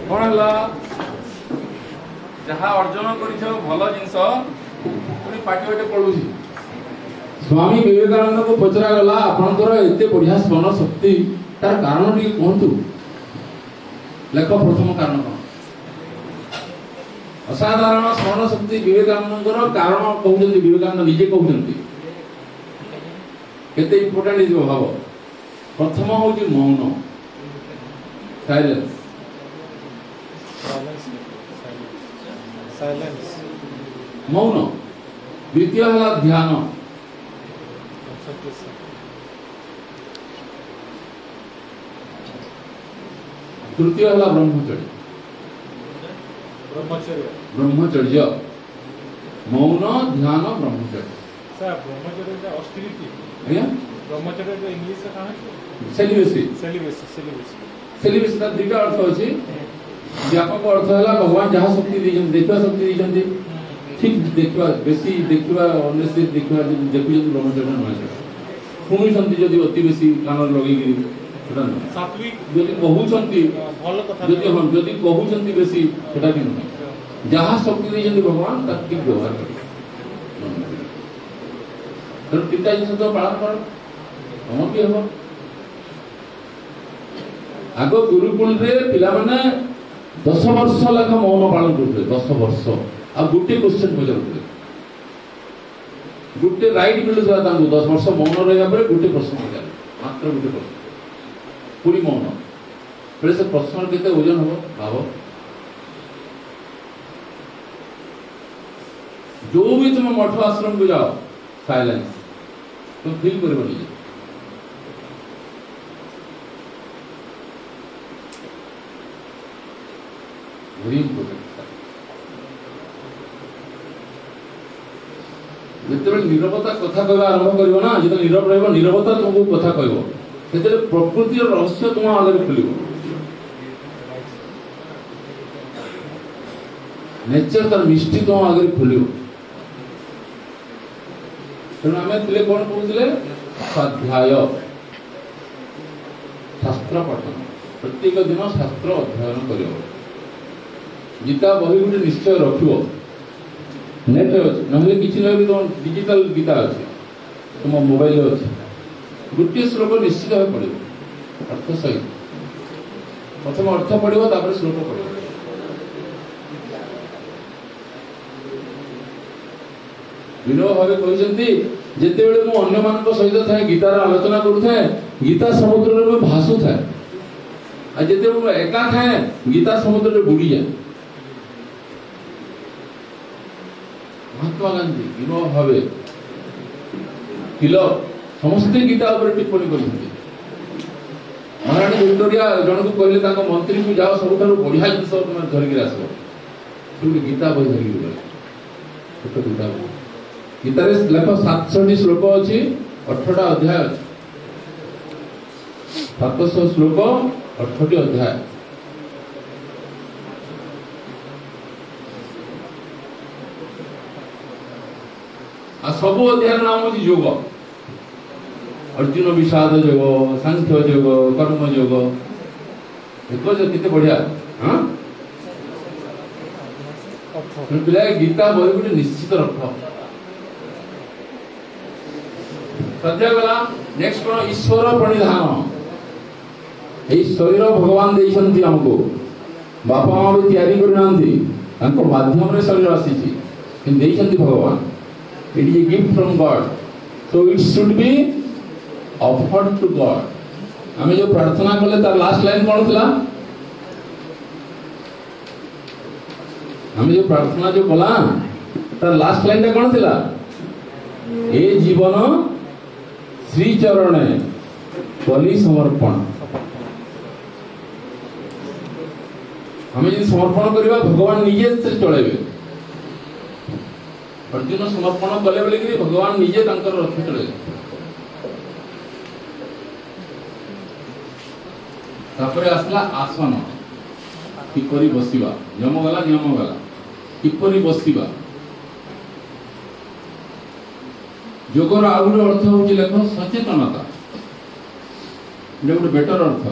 कौन है जहाँ अर्जन कर भल जिनस पुणी पार्टी बाटे पड़ुची। स्वामी विवेकानंद को पचरा गला आपनकर एते बढ़िया स्मरण शक्ति तार कारण टी कहतु लेख प्रथम कारण कौन असाधारण स्मरण शक्ति विवेकानंद कारण कहते विवेकानंद निजे कहते केते इम्पोर्टेंट भाव प्रथम हूँ मौन साइलेंस मौन द्वितीय है ध्यान तृतीय है ब्रह्मचर्य ब्रह्मचर्य मौन ध्यान ब्रह्मचर्य ब्रह्मचर्य ऑस्टेरिटी ब्रह्मचर्य इंग्लिश सेलिबेसी सेलिबेसी का दुईटा अर्थ अच्छी व्यापक अर्थ है भगवान जहाँ शक्ति देखा शक्ति देते ठीक देखा बेसी देखा अनेस्टली देखा देखुं ब्रह्मचर्य नुआ शुणुंट जदि अति बेसी कान लगे जदि कहते बेसी जहाँ शक्ति देते भगवान ठीक व्यवहार कर तीनटा जिन पालन कर तुम भी हम आग गुरुकुल पिला माने 10 वर्ष लेखा मौन पालन करते 10 वर्ष आ गोटे क्वेश्चन पचार गोटे राइट मिलूला 10 वर्ष मौन रहा गोटे प्रश्न पचार मात्र गोटे प्रश्न पूरी मौन फिर से प्रश्न के ओजन हम भाव जो भी तुम मठ आश्रम को जाओ साइलेंस तुम फील कर वेरी इंपोर्टेंट जिते नीरवता कथा कहवा आरंभ कर ना जो नीरव रहा नीरवता तुमको कथा कह प्रकृति रहस्य तुम आगे खोल नेचर तार मिष्टि तुम आगे खोल तेणु आम थे कौन कहते स्वाध्याय शास्त्र पठन प्रत्येक दिन शास्त्र अध्ययन कर गीता बही गोटे निश्चय रख नेट अच्छे ना कि तुम डिजिटल गीता अच्छे तुम मोबाइल अच्छे गोटे श्लोक निश्चित भाव पढ़ो अर्थ सहित प्रथम अर्थ पढ़ो तापर श्लोक पढ़ो विनोद भाव कहते जिते बड़े मु अन्य मान सहित थाए गीतार आलोचना करुए गीता समुद्र में भासु थाए जिते एका थाए गीता समुद्र में बुड़ी जाए महात्मा गांधी विनोद भाव किल समस्ते गीता उपर टिप्पणी करते महाराणी विक्टोरिया जन को कहले मंत्री को जाओ सब बढ़िया जिन तुम धरिक आस गीता बही धरिक छोट गीता गीतार लेख 700 श्लोक अच्छी 18टा अध्याय अच्छी 700 श्लोक 18टी अध्याय आ सब अध्याय नाम हूँ योग अर्जुन विषाद योग सांख्य योग कर्म योग देखो कितने बढ़िया हाँ पिला गीता बही गोटे निश्चित रख श्रद्धा गला नेक्स्ट कौन ईश्वर प्रणिधान यही शरीर भगवान देइछंती हमको बापा माँ भी तैयारी करना माध्यम शरीर आसी देइछंती भगवान it is a gift from God so it should be offered to God आमे जो प्रार्थना कले तार लास्ट लाइन कौन थिला आमे जो प्रार्थना जो कला तार लास्ट लाइन ता कौन थिला ए जीवन श्री चरण बलि समर्पण हमें यदि समर्पण करवा भगवान निजे से चलेबे अर्जुन समर्पण कले बोले कि भगवान निजे तांकर रथ चले तापर आसला आसन किपरि बसिबा नियम गला किपरि बसिबा योगर आउ गोटे अर्थ हूँ लेख सचेतनता गोटे बेटर अर्थ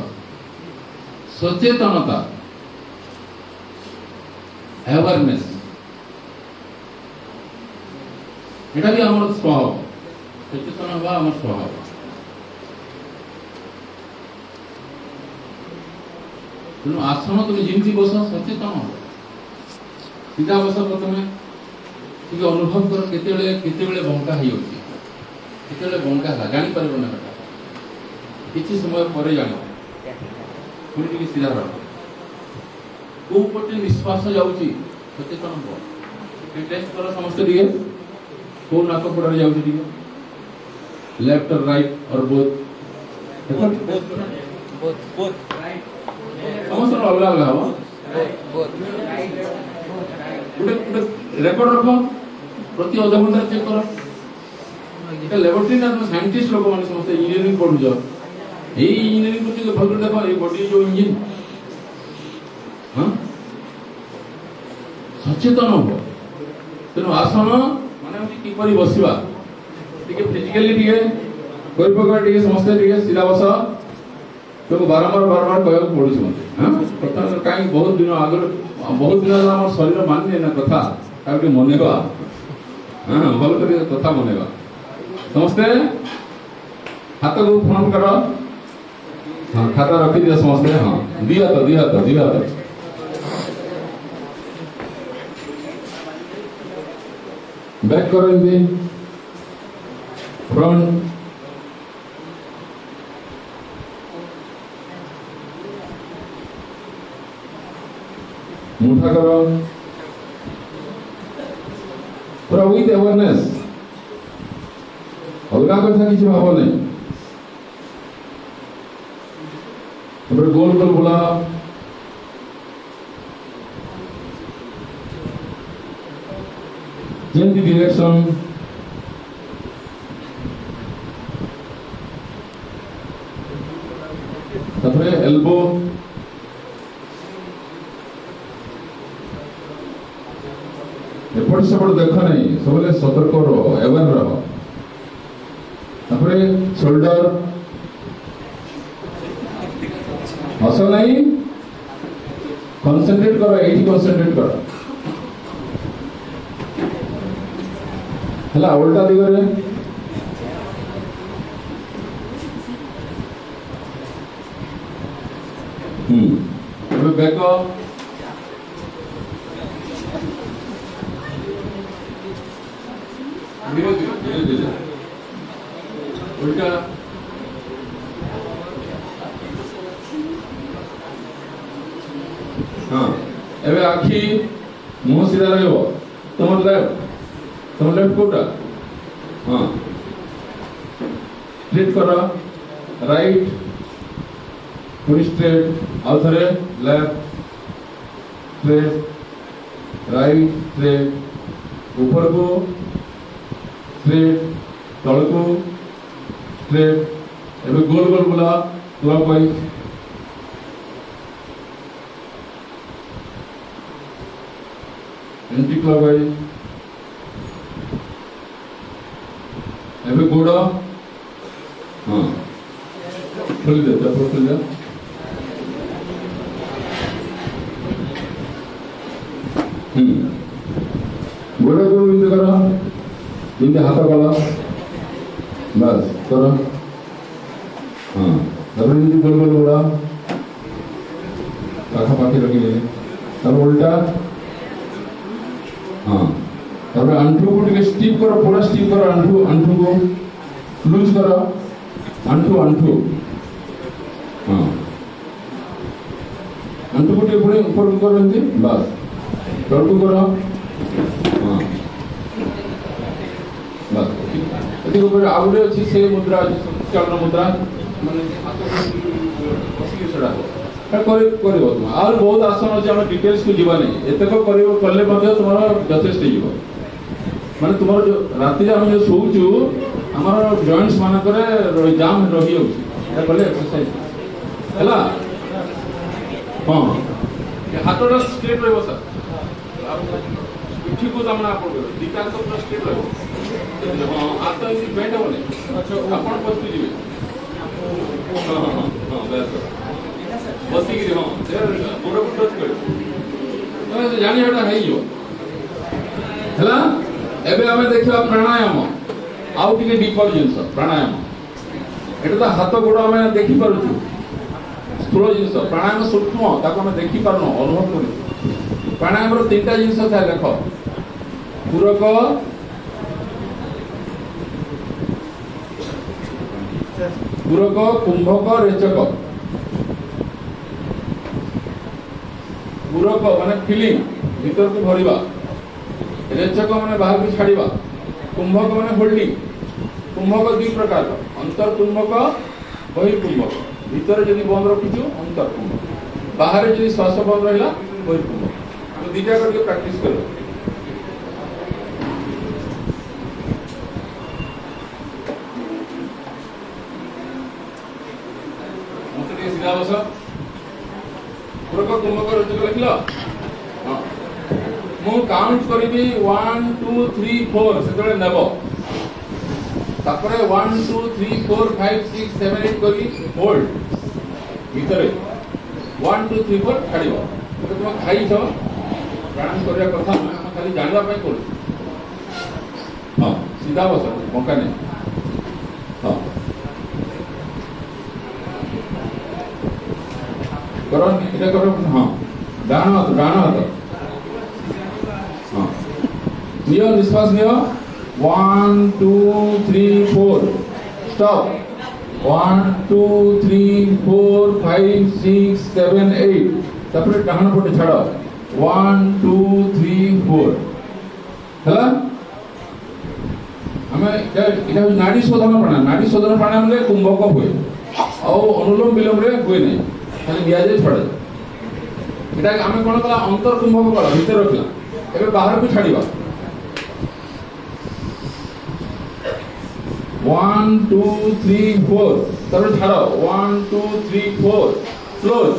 सचेतनता अवेयरनेस एटा भी हमर स्वभाव सचेतन हवा हमर स्वभाव तेणु आसन तुम जिमती बस सचेतन हो सीधा बस प्रथम टी अनुभव कर केते बंका हो बंका है जानी पार ना किसी समय पर जान पुणी टी सीधा रह को पटे निश्वास जाऊँगी सचेतन हो टेस्ट कर समस्त टे को नाक पड़ा जाऊँगी लेफ्ट और राइट और बोथ समस्त अलग अलग हम रेकर्ड रख प्रति अध घंटा चेक कर लेबोरेटरी ना साइंटिस्ट लोक मैंने समस्त इंजीनियरिंग पढ़ुच यही इंजीनियरिंग प्रति भल देख ये बॉडी जो इंजिन हाँ सचेतन हम तेणु आसन माने किपरि बसिबा टिके फिजिकली टिके समस्त सीधा बस तो बारंबार कहक पड़ुछ मत हाँ कहीं बहुत दिन आगे बहुत दिन आम शरीर माने ना कथा मनवा हाँ भल कर कथा मनवा समस्ते हाथ को फोन कर हाँ खाता रखी दिया समस्ते हाँ दी हाथ बैक कर फ्रंट मुठा करो पूरा विथ अवेयरनेस अलग कथा किसी भाव नहीं गोल गोल बुला change the direction तापरे एल्बो एपट सेपट देख नहीं सब सतर्क रहो अवेयर रहो तापरे शोल्डर हस नहीं कंसंट्रेट करो एटी कंसंट्रेट करो हला उल्टा दिगरे बैक धीरे उल्टा हाँ एवं आखि मुह सीधा रहो तुम लेफ्ट कोटा हाँ स्ट्रेट करो राइट पूरी स्ट्रेट आउ थरे लेफ्ट स्ट्रेट राइट स्ट्रेट ऊपर को स्ट्रेट तल को स्ट्रेट एवं गोल गोल बुला क्लॉकवाइज एंटी क्लॉकवाइज एवं गोड़ हाँ खोल दे चप्पल खोल दे गोड़ को बिंदु करो बिंदु हाथ कला बस करो हाँ तब गोल गोल गोड़ा पाखा पाखी रखिले तब उल्टा हाँ तब अंठू को टिके स्टीप करो पूरा स्टीप करो अंठू को लूज करो अंठू हाँ अंठू को टिके पूरे ऊपर को करो एंती बस तल को करो हाँ बस एती ऊपर आउडे अछि से मुद्रा चलन मुद्रा माने हाथ बसी छडा करिबो तुम और बहुत आसन अछि हम डिटेल्स को जीवा नहीं एतक करिबो करले मध्ये तुम्हारा यथेष्ट जीवो माने तुम्हारा जो राति हम जो सोउचु हमारा जॉइंट्स मान करे जाम रही हो ए कले एक्सरसाइज हला हां हाथटा स्ट्रेट रहबो सर पिठी को दामना आपण दिका तो पूरा स्ट्रेट रहबो हां हाथ इसी बेंड होने अच्छा आपण पछी जीवे हां हां हां बस बसी गिरी हां गोड़ को टच कर तुम जानी हटा है जो हला एबे हमें देखिबा प्राणायाम आउ टिके डीपर जिंस प्राणायाम एटा तो हाथ गोड़ हमें देखि पारुछु स्थूल जिंस प्राणायाम सूक्ष्म ताको हमें देखि पारनो अनुभव करू प्राणायाम रो तीनटा जिंस था देखो पूरक पूरक कुंभक रेचक पूरक माने फिलिंग भीतर को भरिबा रेचक माने बाहर को छाड़िबा कुंभक माने होल्डिंग कुंभक दुई प्रकार अंतर कुंभक बहिर्कुंभक भीतर जदि बंद रखिछु अंतर कुंभक बाहर जदि श्वास बंद रहला बहिर्कुंभक तो दीटा करके प्रैक्टिस करो सीधा बस पूरक कुंभक रेचक लिखलो हां मु काउंट करिबी 1 2 3 4 सेतले नेबो तापरे 1 2 3 4 5 6 7 8 करी होल्ड भीतर 1 2 3 4 छाड़िबो तो तुम खाइ छ प्राणायाम करिया कथा हम खाली जानबा पय करू हां सीधा बस मौका नहीं हां करो इधर करो हां डाना हाथ हां नियो निश्वास नियो 1 2 3 4 स्टॉप 1 2 3 4 5 6 7 8 तापर डाहन पटे छाड़ो 1 2 3 4 हला हमें इटा नाड़ी शोधन प्राणायाम रे कुंभक हुए और अनुलोम विलोम रे हुए नहीं खाली दिया जाए छोड़ एटा आमे कोन कला अंतर कुंभक कला भीतर रखला एबे बाहर को छाड़ीबा 1 2 3 4 तब छाड़ो 1 2 3 4 क्लोज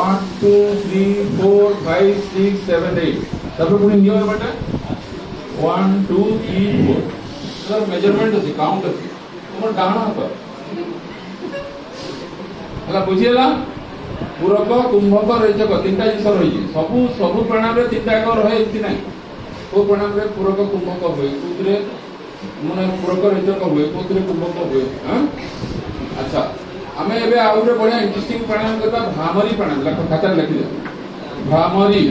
1 2 3 4 5 6 7 8 तब पुनी नियर बटा 1 2 3 4 सर मेजरमेंट अछि काउंट अछि तुम डाहना हाथ हला बुझियला पूरक कुंभक रेचक तीनटा जिंस रही सबु सबु प्राणायाम रे तीनटा एक रहे इति नै ओ प्राणायाम रे पूरक कुंभक होय कुतरे माने पूरक रेचक होय कुतरे कुंभक होय हां अच्छा हमें एबे आउरे बढ़िया इंटरेस्टिंग प्राणायाम करबा भ्रामरी प्राणायाम लख खाता लिखि दे भ्रामरी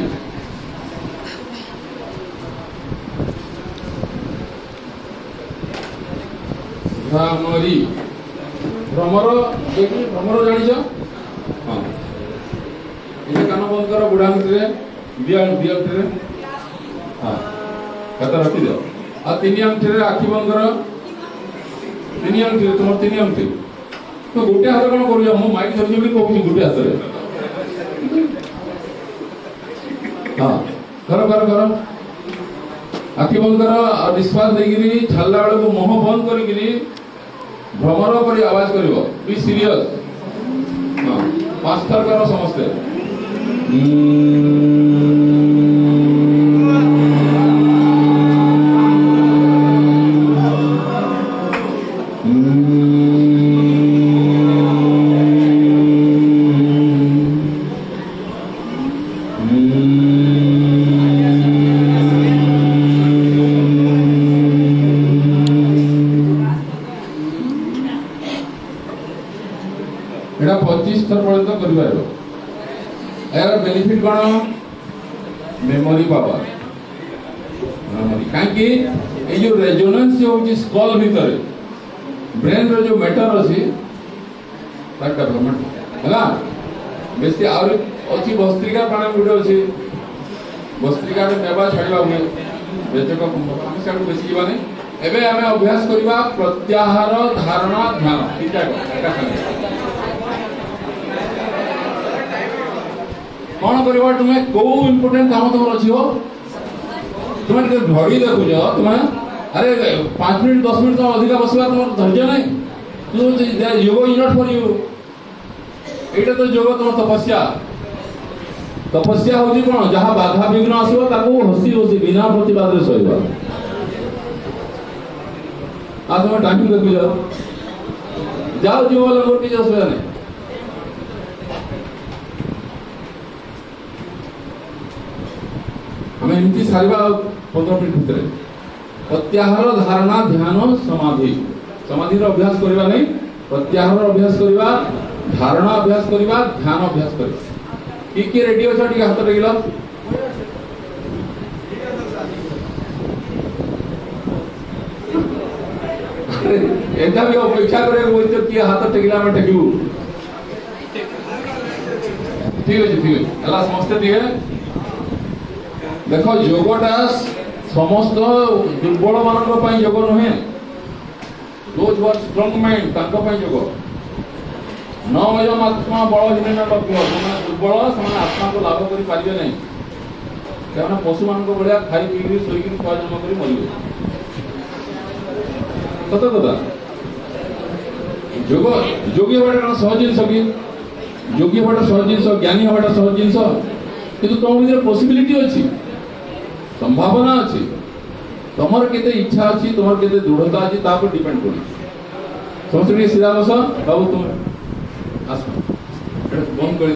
भ्रामरी भ्रमर जानी छ हां इसे कान बंद करो बुढ़ा मिट्रे दिया रे हां कता रखी दो आ तीन अंगठी रे आखि बंद करो तीन अंगठी तुम तीन अंगठी तो गोटे हाथ कोन करियो मो माइक धरि बोली कहू गोटे हाथ रे हां करो आखि बंद करो आ निश्वास देगिरी छल्ला बेले को मुंह बंद करिगिरी भ्रमर करी आवाज करिवो बी सीरियस हां पांच थर करो समझते एटा 25 थर पर्यंत करिबारो यार बेनिफिट कोन मेमोरी पावर मेमोरी काकी ए जो रेजोनेंस होची स्कल भीतर ब्रेन रो जो मैटर अछि ता डेवलपमेंट हला बेसी और अछि भस्त्रिका प्राणायाम गुडे अछि भस्त्रिका रे नेबा छाड़िबा हुए बेचक हम साडू बेसी जीवा नै एबे हमें अभ्यास करिबा प्रत्याहार धारणा ध्यान तीनटा एका संगे कौन करवा तुम्हें को इम्पोर्टेंट काम तुम अच्छी हो तुम्हें घड़ी देखु तुम्हें अरे 5 मिनट 10 मिनट तो अधिक बसवा तुम धैर्य नहीं तू योग इज नॉट फॉर यू एटा तो योग तुम तपस्या होची कोन जहां बाधा विघ्न आसीबो ताको हसी बिना प्रतिवाद रे सहिबा आ तुम टाइम देखु जाओ जीव वाला मोर की असुविधा नहीं आम एमती सारा 15 मिनट भितर प्रत्याहार धारणा ध्यान समाधि समाधि अभ्यास करवा नहीं प्रत्याहार अभ्यास करवा धारणा अभ्यास करवा ध्यान अभ्यास करवा कि रेडी अच्छा टे हाथ टेकिल एटा भी अपेक्षा करे किए हाथ टेकिला आम टेकू ठीक अच्छे समस्ते टे देख योगटा समस्त दुर्बल मान योग नुहे दोज वर स्ट्रंग माइंड योग न अयम आत्मा बलहीन लभ्य से दुर्बल से आत्मा को लाभ कर पारे नहीं से पशु मान भाया खाई पी शोक छुआ जन्म कर मरवे सत कथा योग योगी हवा सहज जिनस कि योगी हवा सहज जिनस ज्ञानी हवा सहज जिनस कि तुम भर पॉसिबिलिटी अच्छी संभावना अच्छी तुमर केते इच्छा अच्छी तुमर केते दृढ़ता अच्छी तापर डिपेंड कर समस्त सीधा बस बाबू तुम आस बंद कर